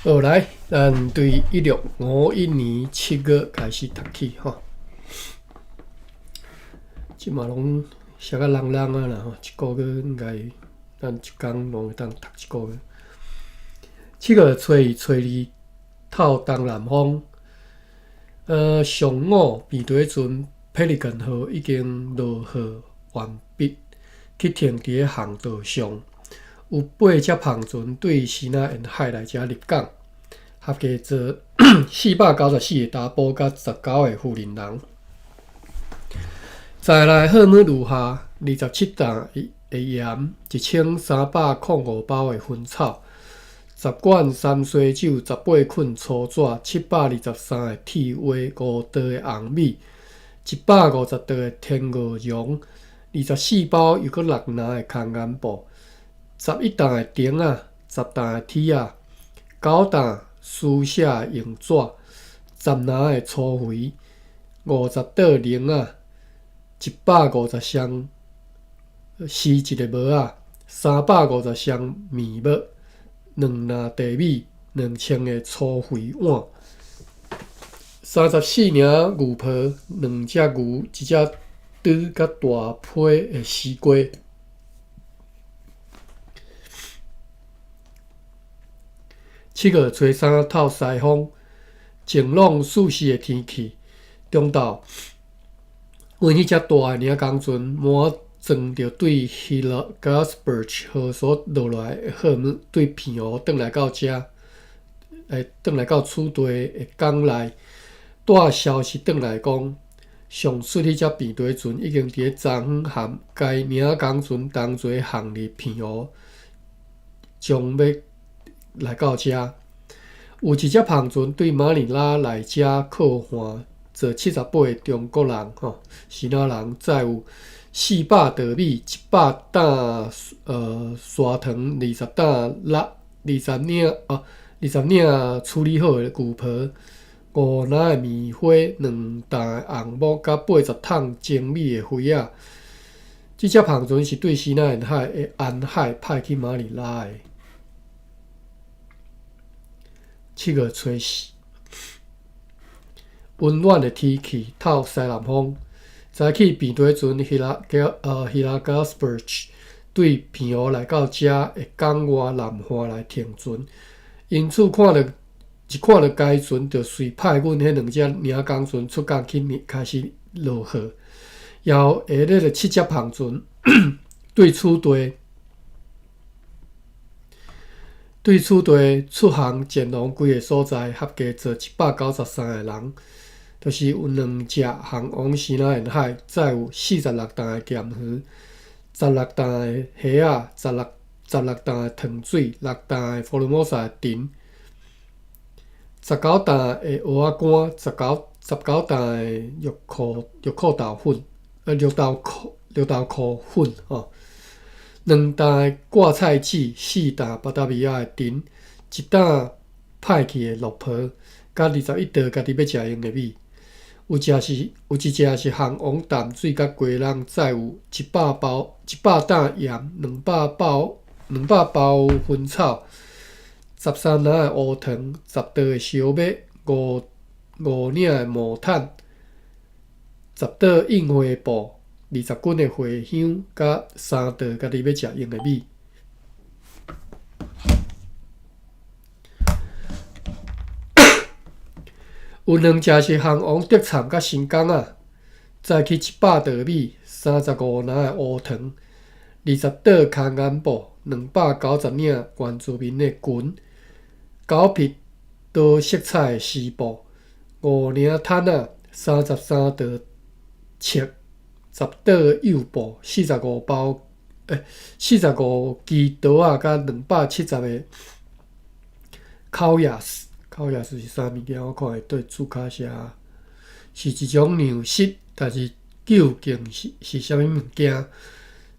好来，咱对1651年7月开始读起吼。即嘛拢写甲人啊啦吼，一个月应该咱一工拢会当读一个月。7月初1、初2透东南风。上午面对阵Pelican 号已经落雨完毕，去停伫咧航道上。有8只航船对西南沿海来遮入港，合计做494个查甫甲19个妇人人。再来赫姆卢下27担的盐，1305包的薰草，10罐三水酒，18捆粗纸，723个铁蛙，5袋的红米，150袋的天鹅绒，24包又搁6篮的空眼布。11担的钉仔，10担的铁仔，9担书写用纸，10篮的粗肥，50袋铃仔，150箱丝一个帽仔，350箱面膜，2篮茶米，2000个粗肥碗，34领牛皮，2只牛，1只猪甲大批的丝瓜。7月初3透西风，晴朗舒适的天气。中昼，阮迄只大的工船满装着对 Hillgasburg 号所落来的货物，对片湖转来到遮，转来到厝地的港内，带消息转来讲，上水迄只便队船已经伫咧昨昏含该名工船同齐航入片湖，将要来到遮。有一只航船对马尼拉来遮靠岸，坐78个中国人希腊人，再有400袋米、100担砂糖、20担20领处理好的牛皮、5篮的棉花、2担的红木，甲80桶精米的灰仔。这只航船是对西南沿海的安海派去马尼拉的。7月初4，温暖的天气，透西南风。早起便队船Hillgasburg 对片湖来到遮的港外南岸来停船，因此看到该船，就随派阮迄2只领工船出港去开始落雨，然后下日7只航船对厝地出航前往几个所在，合计做193个人，就是有2只航往西南沿海，再有46担的咸鱼，16担的虾仔，16担的糖水，6担的福尔摩沙藤，19担的蚵仔干，19担的绿豆粉，2担的挂菜籽，4担巴达米亚的藤，1担歹去的绿皮，甲21袋家己要食用的米。有一只是航往淡水甲鸡笼，再有100担盐，200包薰草，13篮的乌糖，10袋的烧麦，5领的毛毯，10袋印花布，20斤的茴香，甲3袋家己要食用的米。有2只是航往德昌甲新港啊，再去100袋米，35篮的乌糖，20袋空眼布，290领原住民的裙，9匹多色彩的丝布，5领毯仔，33袋尺，10袋幼布，45支刀仔，甲270个烤鸭丝。烤鸭丝是啥物件？我看会对注脚写，是一种粮食，但是究竟是啥物物件，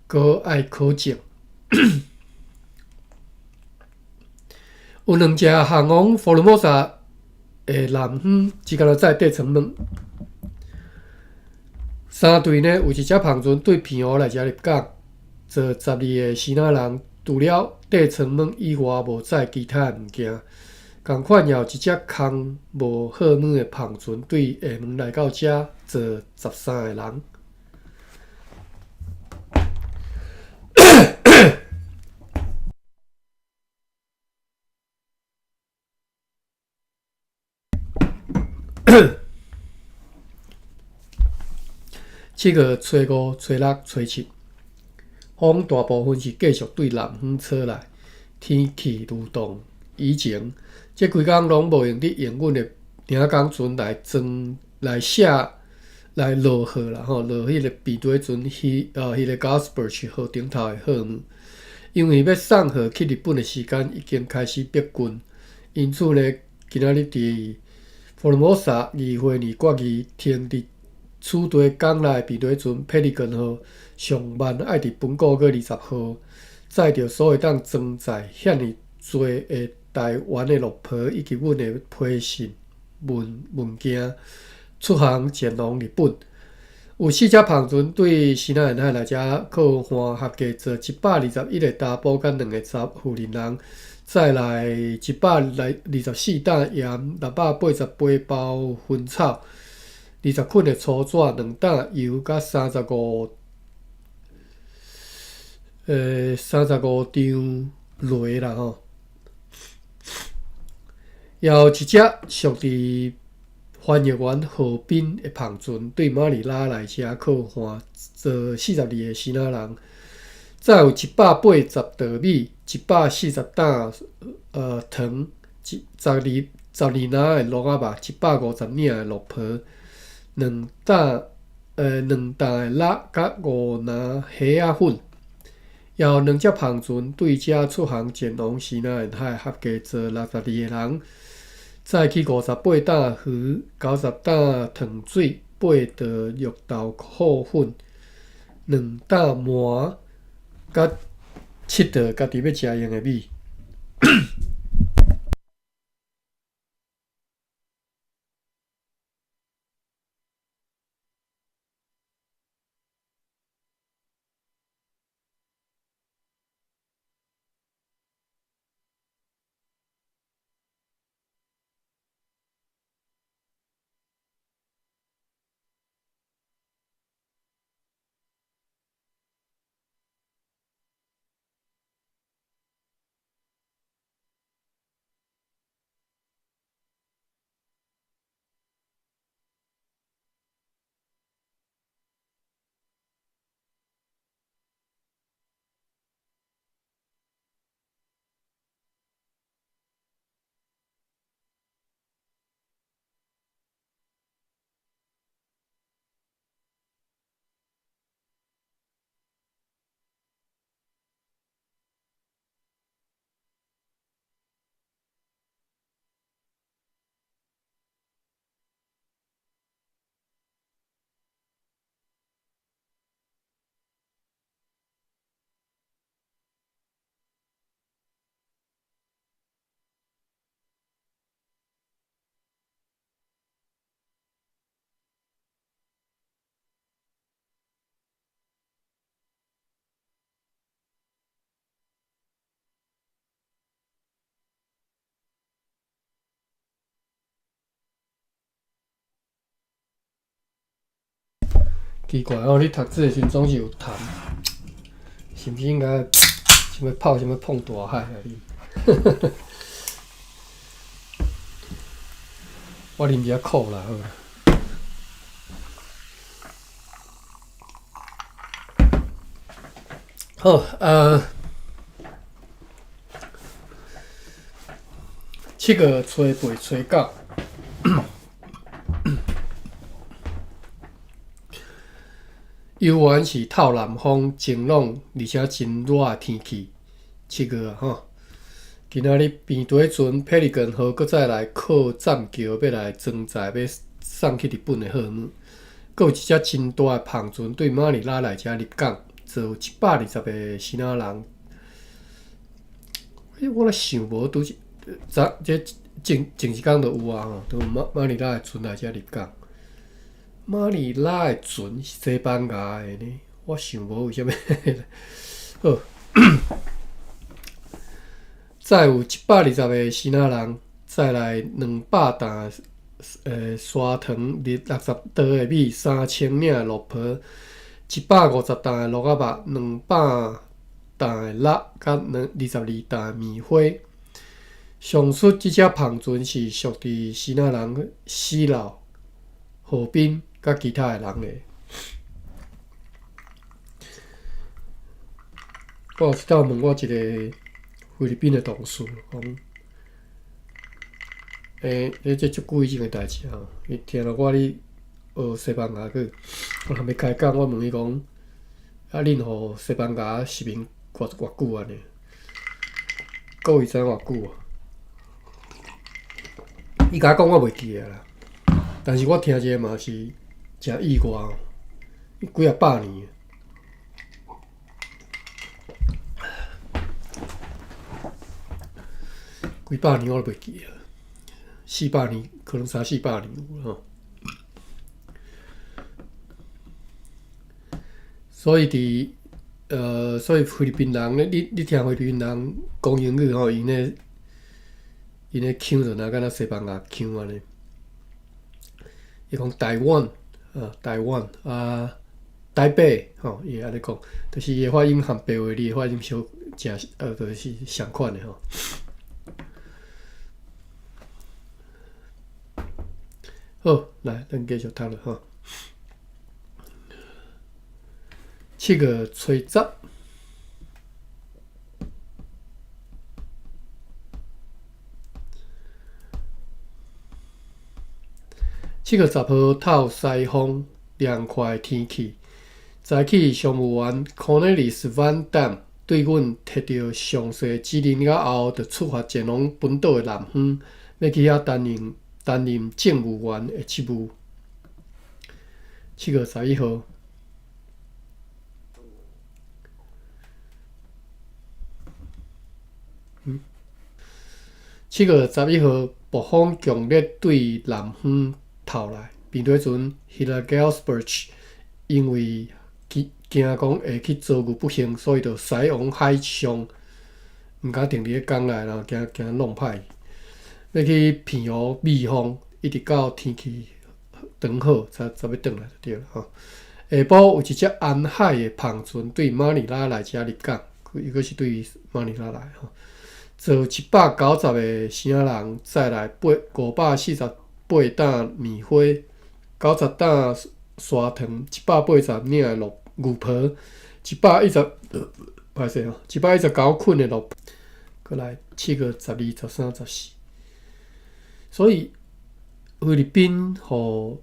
搁爱考证。有2只航往福尔摩沙的南方，只敢若载底层门。3队呢，有一只胖船对平湖来遮入港，坐12个西那人，除了地层门以外，无载其他物件。同款也有一只空无号码的胖船对下门来到遮，坐13个人。7月初5、初6、初7，风大部分是继续对南方吹来，天气如同以前。这规工拢无用伫用阮的领工船来写来落号啦吼，落迄个比对船迄个 Gasperch 号顶头的号码，因为要送货去日本的时间已经开始逼近，因此呢，今仔日伫Formosa 2月2日停伫此地港内比对船 Pelican 号上万爱伫本国个20号，载着所有当装载遐尼侪的台湾的落皮以及阮的批信物件，出航前往日本。有4只胖船对西南沿海来遮靠岸，合计坐121个查甫甲2个妇人，再来124担盐，688包薰草，20捆的粗纸，2担油，甲35张螺啦吼。也有一只属伫翻译员何斌的胖船对马尼拉来遮靠岸，坐42个西那人，再有180稻米、140担糖、12篮的鹿仔肉、150领的鹿皮、2担的蜡甲5篮虾仔粉。也有2只胖船对遮出航前往西那沿海，合计坐62个人。再去58担鱼、90担糖水、8袋绿豆蔻粉、2担麻，甲7袋家己要食用的米。奇怪哦，你读册的时阵总是有痰，是毋是应该想要泡什么碰大海啊你？我啉只苦啦，好。7月初8、初9。游玩是透南风、晴朗，而且真热的天气。7月啊吼，今仔日边底船 Pelican 号搁再来靠栈桥要来装载，要送去日本的号码。搁有一只真大的胖船对马尼拉来遮入港，坐120个西那人。我咧想无拄这前一工就有啊吼，都马尼拉的船来遮入港。马尼拉的船是西班牙的呢，我想无为什么。好，再有120个希腊人，再来200担砂糖60刀的米，3000领的肉皮，150担的鹿仔肉，200担的肉，甲22担的面花。上述即只胖船是属伫希腊人死老、河滨甲其他的人的。我有一道问我一个菲律宾的同事，讲，这足久以前的代志吼，伊听到我咧学西班牙语，我还没开讲，我问伊讲，恁互西班牙殖民偌久啊呢？各位知影偌久啊？伊甲我讲，我袂记啊啦。但是我听者嘛是诚意外哦，几啊百年。几百年我都袂记啊，400年可能300-400年有吼。所以所以菲律宾人咧，你听菲律宾人讲英语吼，因咧腔就若敢若西班牙腔安尼。伊讲台湾台湾台北吼，伊会安尼讲，就是伊的发音和白话字的发音就是相款的吼。好，来，咱继续读了哈。7月初10，号透西风，凉快天气。早起商务员 Cornelis Van Dam 对阮摕到详细指令了后，就出发前往本岛的南方，要去遐担任政务员的职务。7月11号。7月11号，暴风强烈对南方透来，面对船 Hillagelsberg 因为惊讲会去遭遇不幸，所以就驶往海上，毋敢停伫咧港内，然后惊弄歹。要去片湖避风，一直到天气转好，才要转来就对了吼。下晡有一只安海的胖船对马尼拉来遮入港，伊阁是对马尼拉来吼。做190个声人，再来548担面花，90担砂糖，180领的牛皮，119捆的肉，过来7月12、13、14。所以菲律宾互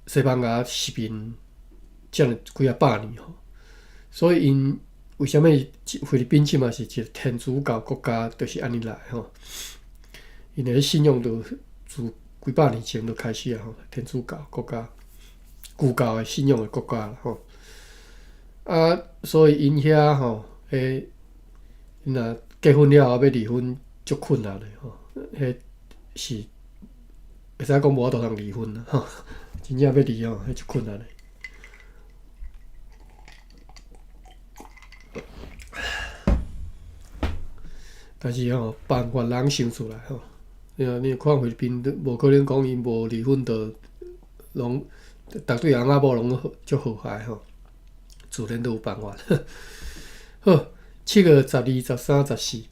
西班牙殖民遮尔几啊百年吼，所以因为什么菲律宾即嘛是一个天主教国家，就是安尼来吼。因的信仰就自几百年前就开始啊吼，天主教国家，旧教的信仰的国家啦吼。所以因遐吼，因若结婚了后要离婚，足困难的吼。是会使讲无法度通离婚啦吼，真正要离吼，迄足困难的。但是吼，办法人想出来吼，你看菲律宾，无可能讲因无离婚，就拢逐对翁仔某拢足和谐吼，自然都有办法。好，7月12、13、14，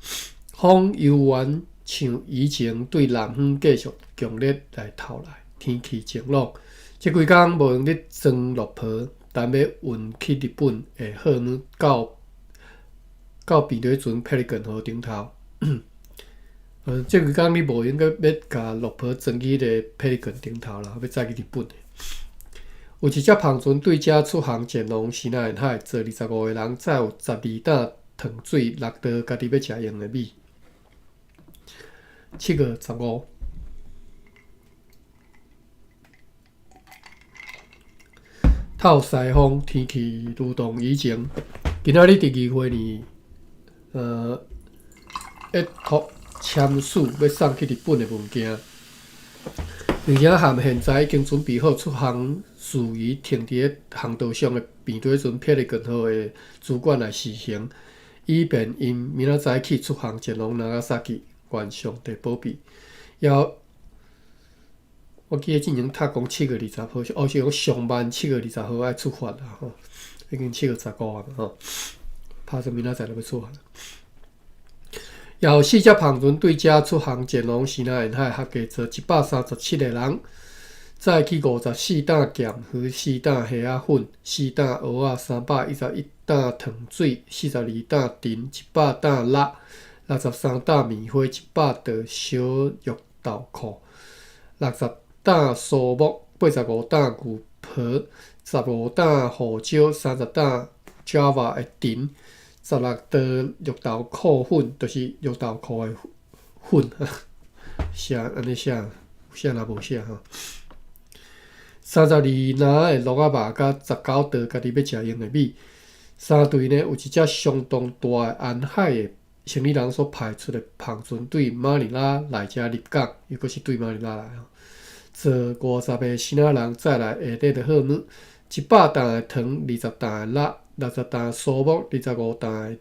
风由原像以前对南方继续强烈来透来，天气晴朗。这几天无用咧装落皮，但要运去日本的航母到便对船佩里根河顶头。这几天你无应该要甲落皮装去个佩里根顶头啦，要载去日本的。有一只胖船对遮出航前往西南沿海，坐25个人，载有12担糖水、6刀家己要食用的米。7月15，透西风，天气如同以前。今仔日第2回年，一托签署要送去日本的物件。而且含现在已经准备好出航事宜停伫航道上的边对船霹雳更号的主管来施行，以便因明仔载起出航前往长崎原上地保庇。我记得进前读讲7月20号，是讲上班7月20号爱出发啦吼，已经7月15号了吼，拍算明仔载就要出发。有4只航船对遮出航前往西南沿海，合计坐137个人，载去54担咸鱼、4担虾仔粉、4担蚵仔、311担糖水、42担丁、100担辣、63担棉花、100袋小肉豆蔻、60担酥木、85担牛婆、15担胡椒、30担 Java 的丁。16袋绿豆蔻粉，就是绿豆蔻的粉，写安尼写，写若无写吼。32篮的鹿仔肉，甲19袋家己要食用的米。3队呢有一只相当大的沿海的行李人所派出的航船对马尼拉来遮入港，又阁是对马尼拉来吼。坐50个新仔人再来下底的货物，100担的糖，20担的辣。60担酥木，25担的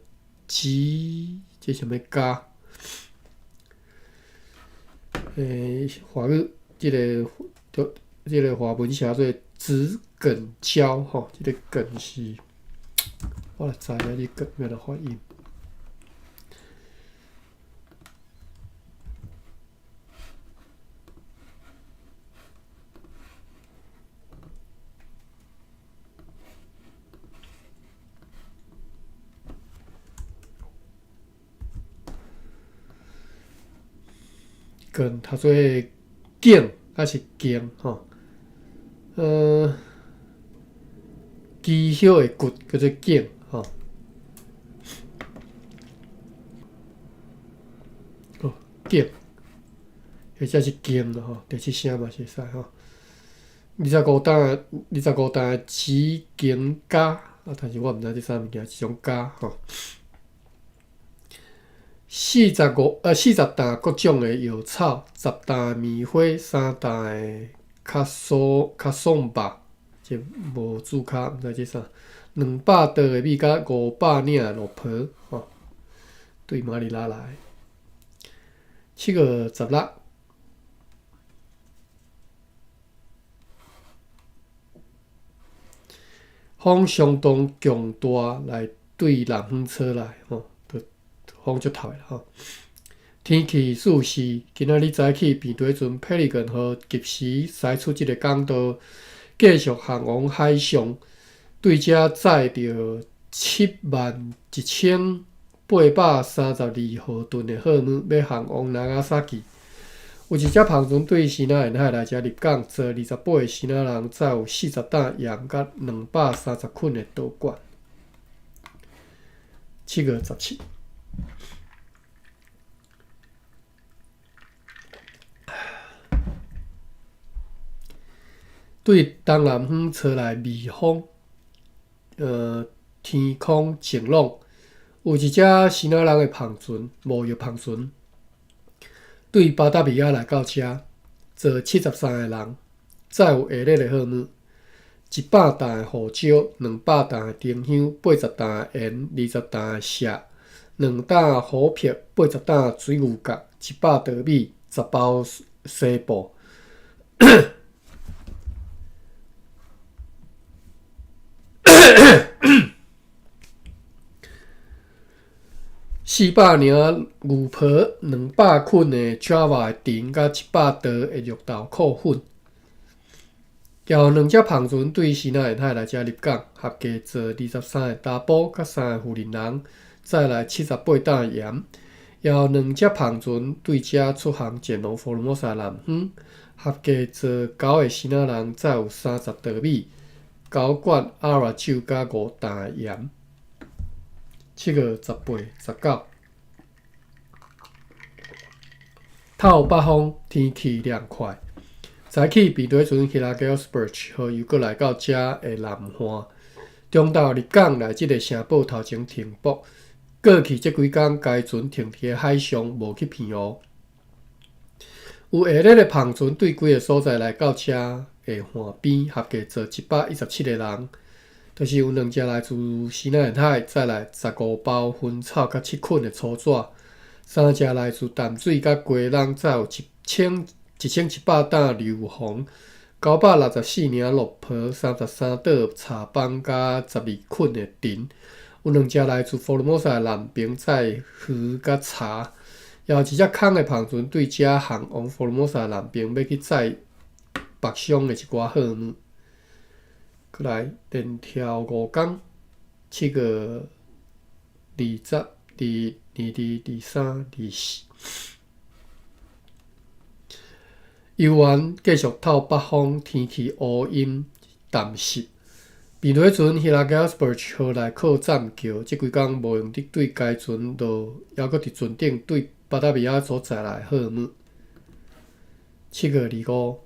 鸡，这什么咖？华语这个华文写做紫梗椒吼，这个梗是，我来查下这梗要来发音。梗读做茎还是茎吼？枝叶的骨叫做茎吼。茎，或者是茎咯吼，第七声嘛是使吼。25担的紫茎咖，但是我毋知这啥物件，一种咖吼。40担各种的药草，10担的棉花，3担的卡松巴，这无注卡，毋知这啥。200袋的米甲500领的肉婆，吼，对马尼拉来。7月16。风相当强大，来对南方吹来吼。风足透的吼，天气舒适。今仔日早起，边对船霹雳根号及时驶出这个港道，继续航往海上，对遮载着71832号吨的货物，要航往长崎。有一只航船对西南沿海来遮入港，坐28个西南人，载有40担盐甲230捆的刀管。7月17。对东南方吹来微风，天空晴朗。有一只西南人的航船，无药航船，对巴达比亚来到遮，坐73个人，载有下列的货物：100担的胡椒，200担的丁香，80担的盐，20担的麝，2担虎皮，80担的水牛角，100袋米，10包西布。400领牛婆，200捆的 Java 的丁，甲100袋的绿豆蔻粉。有2只航船对西南沿海来遮入港，合计坐23个查甫甲3个妇人人，再来78担的盐。有2只航船对遮出航前往佛罗摩萨南方，合计坐9个西南人，载有30袋米、9罐阿拉酒甲5担的盐。7月18、19。透北风，天气凉快。早起边对船 Hillagelsburg 号又搁来到遮的南岸，中昼入港来即个城堡头前停泊。过去这几工，该船停伫海上，无去偏湖。有下列的篷船对几个所在来到车的岸边，合计做117个人，就是有2只来自西南沿海，再来15包薰草甲7捆的粗纸，3只来自淡水甲鸡笼，再有1100担硫磺，964领落泡，33袋茶棒甲12捆的藤，有2只来自福尔摩沙南边，载鱼甲茶。也有一只空的篷船对遮航往福尔摩沙南边，要去载北上的一寡货物。过来，连跳5工，7月20、22、23、24。游园继续透北风，天气乌阴淡湿。美雷船希拉 Gasperch 号来靠站桥，即几工无用伫对该船，就还阁伫船顶对巴达米亚所载来货物。7月25。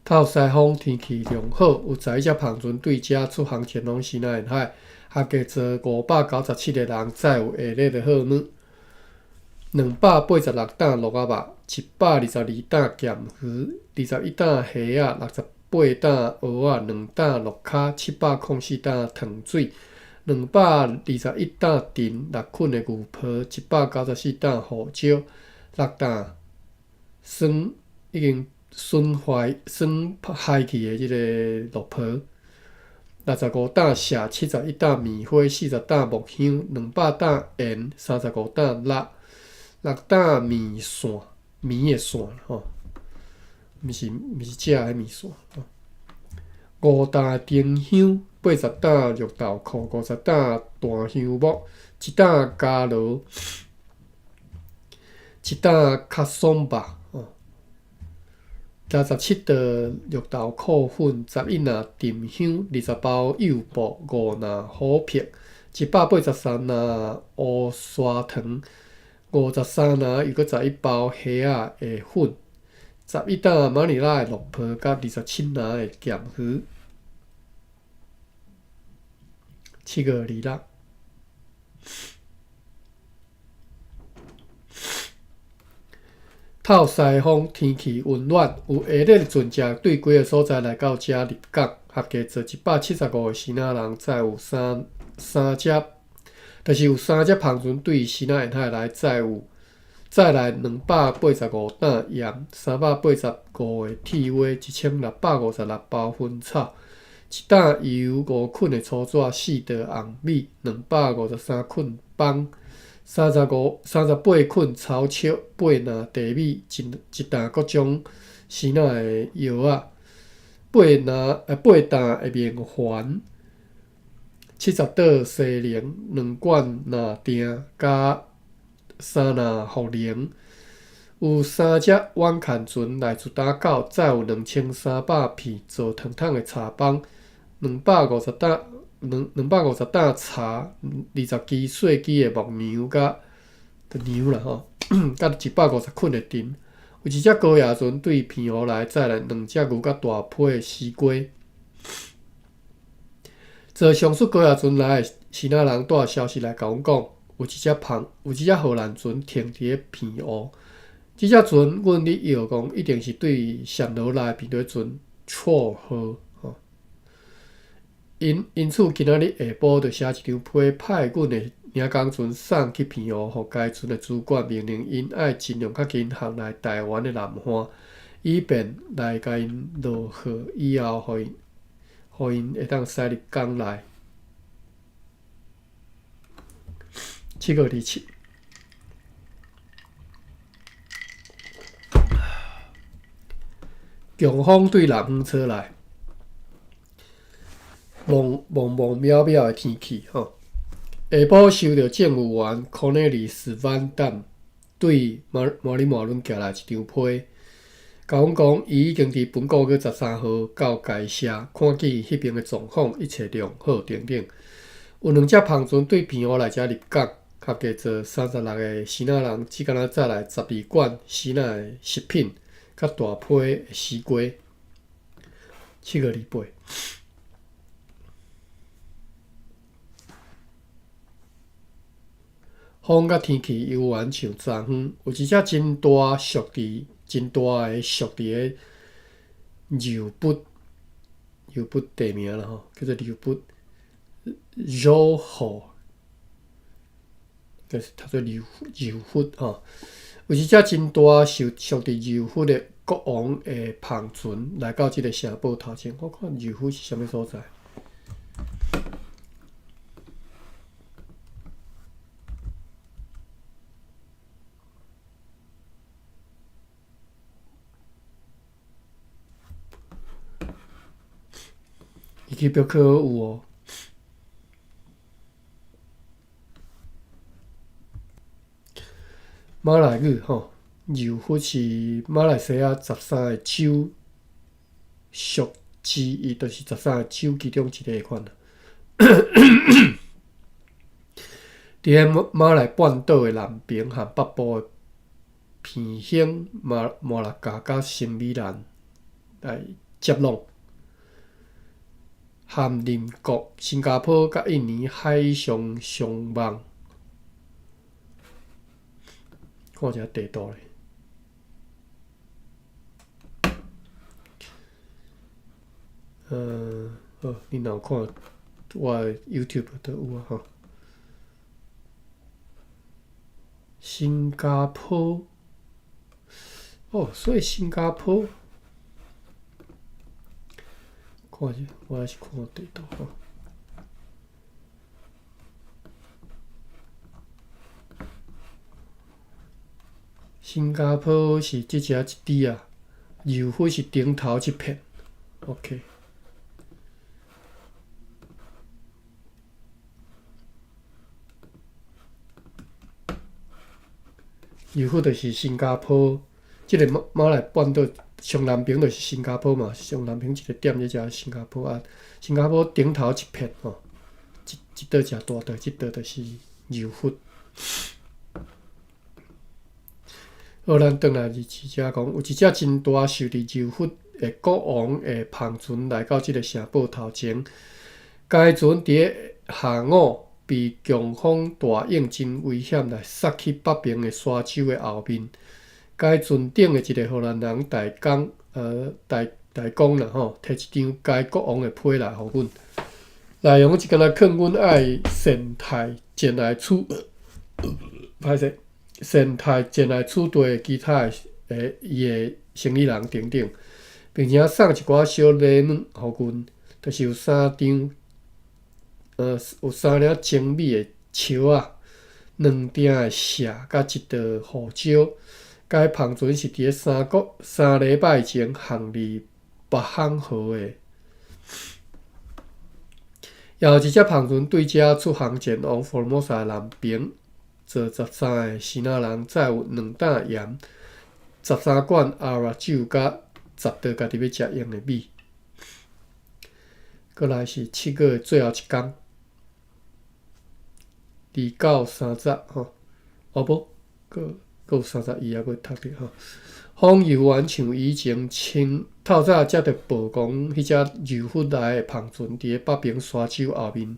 透西风，天气良好，有11只篷船对遮出航前往西南沿海，合计坐597个人，载有下列的货物：286担鹿仔肉，122担咸鱼，21担虾仔，68担蚵仔，2担鹿骹，704担糖水，221担藤，6捆的牛皮，194担胡椒，6担酸已经损坏去的即个鹿皮，65担麝，71担棉花，40担木香，200担盐，35担蜡，6担面线，棉的线吼，毋是食的面线，5担丁香，80担绿豆蔻，50担大香木，1担加罗，1担卡松巴。37袋绿豆蔻粉，11篮沉香，20包柚布，5篮虎皮，183篮乌砂糖，53篮又搁11包虾仔的粉，11担马尼拉的鹿皮，甲27篮的咸鱼。7月26。透西风，天气温暖，有下列的船只对几个所在来到遮入港，合计做175个西南人，再有3只，就是有3只篷船对西南沿海来载来285担盐，385个铁蛙，1656包薰草，1担油5捆的粗纸，4袋红米，253捆棒。38捆草尺，8篮地米，一担各种西南的药仔，8担的面环，70袋西凉，2罐纳锭，加3篮茯苓。有3只碗牵船来自打狗，载有2300片做汤桶的茶棒，250担茶，20支细支的木娘甲娘啦吼，甲150捆的藤。有1只高野船对偏湖来，载来2只牛甲大批的西瓜。做上述高野船来的西南人带消息来甲阮讲，有一只荷兰船停伫咧偏湖。即只船，阮咧摇讲，一定是对暹罗来的偏底船错号。因此，今仔日下晡就写一张批，派阮的领工船送去偏湖，互该船的主管命令因爱尽量较紧航来台湾的南岸，以便来甲因落货以后，互因会当驶入港内。7月27。强风对南方吹来。蒙渺渺的天气吼，下晡收到政务员 Cornelis Van Dam 对马里马伦寄来一张批，甲阮讲伊已经伫本个月13号到该社看见迄边的状况，一切良好等等。有2只篷船对偏湖来遮入港，合计做36个西南人，即敢若载来12罐西南的食品，甲大批的西瓜。7月28。风甲天气犹原像昨昏，有一只真大属伫个柔卜地名啦吼，叫做柔卜柔虎，就是读做柔佛吼。有一只真大属伫柔佛的国王的篷船来到即个城堡头前，我看柔佛是啥物所在？伊去表课有哦。马来语吼，柔佛是马来西亚13个州属之一，就是13个州其中一个款啦。伫马来半岛的南边和北部的偏乡马拉加甲新美兰来接壤，和邻国新加坡甲印尼海上相望。看一下地图咧，好，你若有看我的 YouTube 都有啊吼。新加坡，所以新加坡，看一下，我还是看地图吼。新加坡是即只一支啊，柔佛是顶头一片 ，OK。柔佛就是新加坡，即个马来半岛上南边就是新加坡嘛，上南边一个点，即只新加坡啊。新加坡顶头一片吼，一岛诚大岛，即岛就是柔佛。好，咱转来日志遮讲，有一只真大受伫柔佛的国王的篷船来到即个城堡头前，该船伫下午被强风大涌真危险来杀去北边的沙洲的后面。该船顶的一个荷兰人代工啦吼，摕一张该国王的批来互阮，内容是敢若劝阮爱善待前来歹势。善待前来处地其他伊的生意人等等，并且送一寡小礼物互阮，就是有三张有3粒精美的树啊，2顶的蛇，甲1袋护照。该篷船是伫咧3礼拜前航离北航河的。也有一只篷船对遮出航前往福尔摩沙南边。做13个希腊人，再有2担盐、13罐阿拉酒，甲10袋家己要食用的米。过来是7月最后一天，2到30吼，无，佫有31也要读着吼。风犹原像以前透早才着曝光迄只柔佛来的篷船，伫咧北边沙洲后面。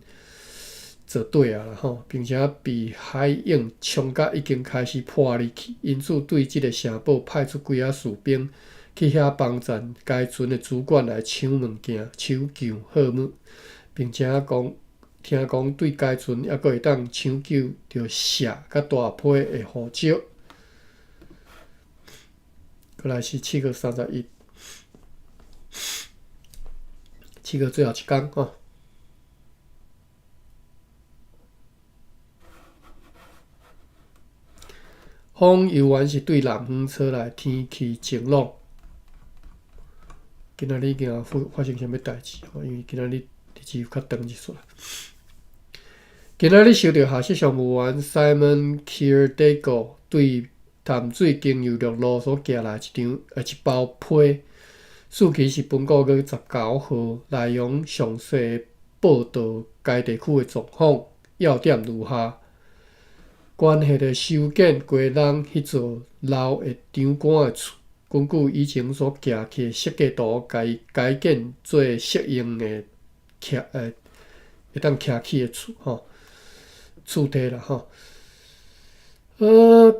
做对啊啦吼，并且被海涌冲甲已经开始破裂去，因此对即个城堡派出几啊士兵去遐帮助该船的主管来抢物件、抢救货物，并且听讲对该船还佫会当抢救着蛇甲大批的护照。过来是7月31，7月最后一天吼。风犹原是对南方吹来，天气晴朗。今仔日惊发生啥物代志？因为今仔日日子较长一撮。今仔日收到下设上务员 Simon Kierdego 对淡水经由陆路所寄来一包批，数期是本个月19号，内容详细报道该地区的状况，要点如下。关系的收件归人迄座老的场馆的厝，根据以前所寄去的设计图，改建做适应的会当徛起的厝吼，厝体啦吼。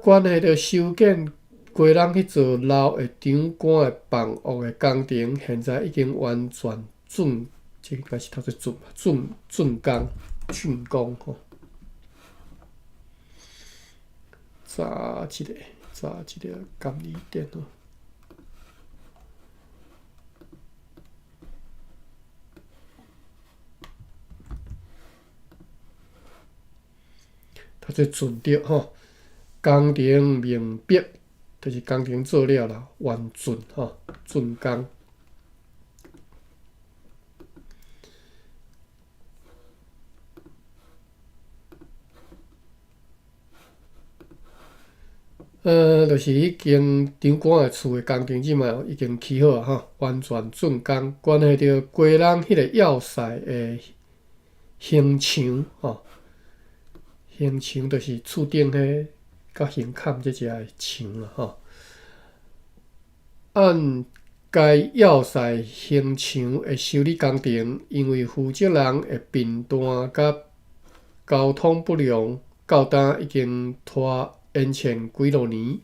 关系着修建归人迄座老的场馆的房屋的工程，现在已经完全竣，这应该是读做竣工吼。查一个监理点吼。读做竣着吼，工程明白，就是工程做了啦，完竣吼，竣工。就是已经场馆的厝的工程即卖已经起好啊吼，完全竣工，关系着归人迄个要塞的形墙吼，形墙就是厝顶迄甲形坎即只的墙啦吼。按该要塞形墙的修理工程，因为负责人的贫惰甲交通不良，到今已经拖延前几落年，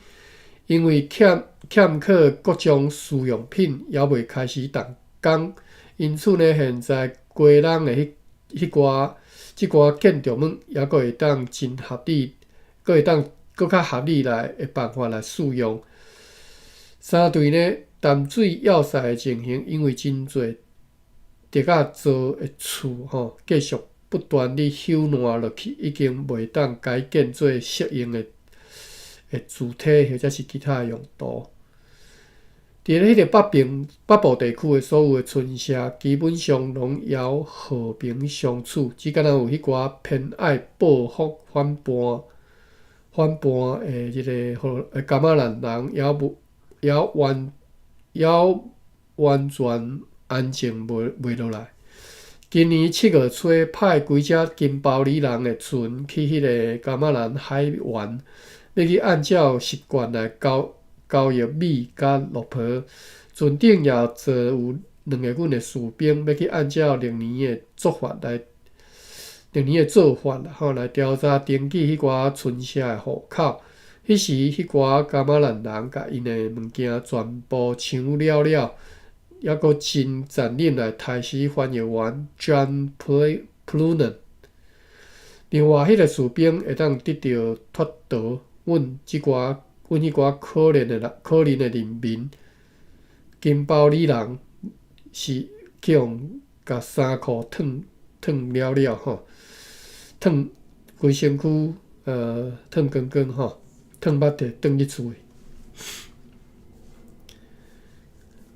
因为欠缺各种需用品，还未开始动工，因此呢，现在归人的即寡建筑物，还佫会当真合理，佫会当佫较合理来的办法来使用。三对呢，淡水要塞的情形，因为真侪竹仔做的厝吼，继续不断地朽烂落去，已经袂当改建做适应的主体或者是其他用途。伫咧迄个北部地区的所有的村舍，基本上拢要和平相处，只敢若有迄寡偏爱报复反叛的即个甘仔兰人，也完全安静袂落来。今年7月初，派几只金包里人的船去迄个甘仔兰海湾，要去按照习惯来交易米甲鹿皮。船顶也坐有2个阮的士兵，要去按照历年的做法啦吼，来调查登记迄寡村舍的户口。迄时，迄寡甘仔兰人甲因的物件全部抢了，还佫真残忍来杀死翻译员 John Plunan。另外，迄个士兵会当得到脱逃，阮迄寡可怜的人民，金包里人是去用甲衫裤脱了吼，脱规身躯脱光吼，脱捌摕转去厝。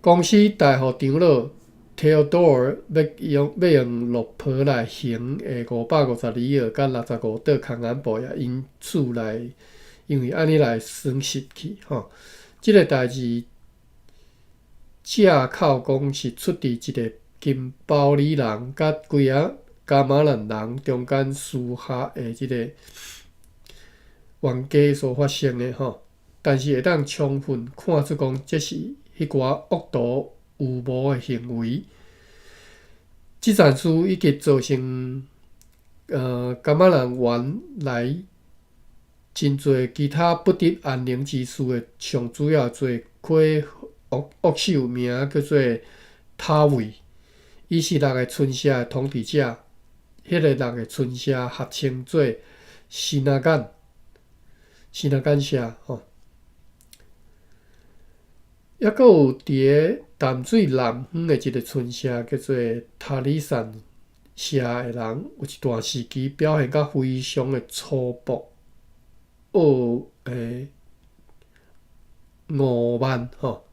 公司大副长老 Theodore 要用鹿皮来刑552号甲65岛空安部，也因为安尼来损失去吼。即个代志借口讲是出自一个金包里人甲几个甘仔兰人中间私下的即个冤家所发生的吼，但是会当充分看出讲这是迄寡恶毒有无的行为。即件事已经造成甘仔兰湾内真侪其他不得安宁之事的上主要罪魁恶首，名叫做塔维。伊是6个村社的统治者，迄个6个村社合称做西那干社吼。还佫有伫咧淡水南方的一个村社叫做塔里山社的人，有一段时期表现甲非常的粗暴、傲慢吼。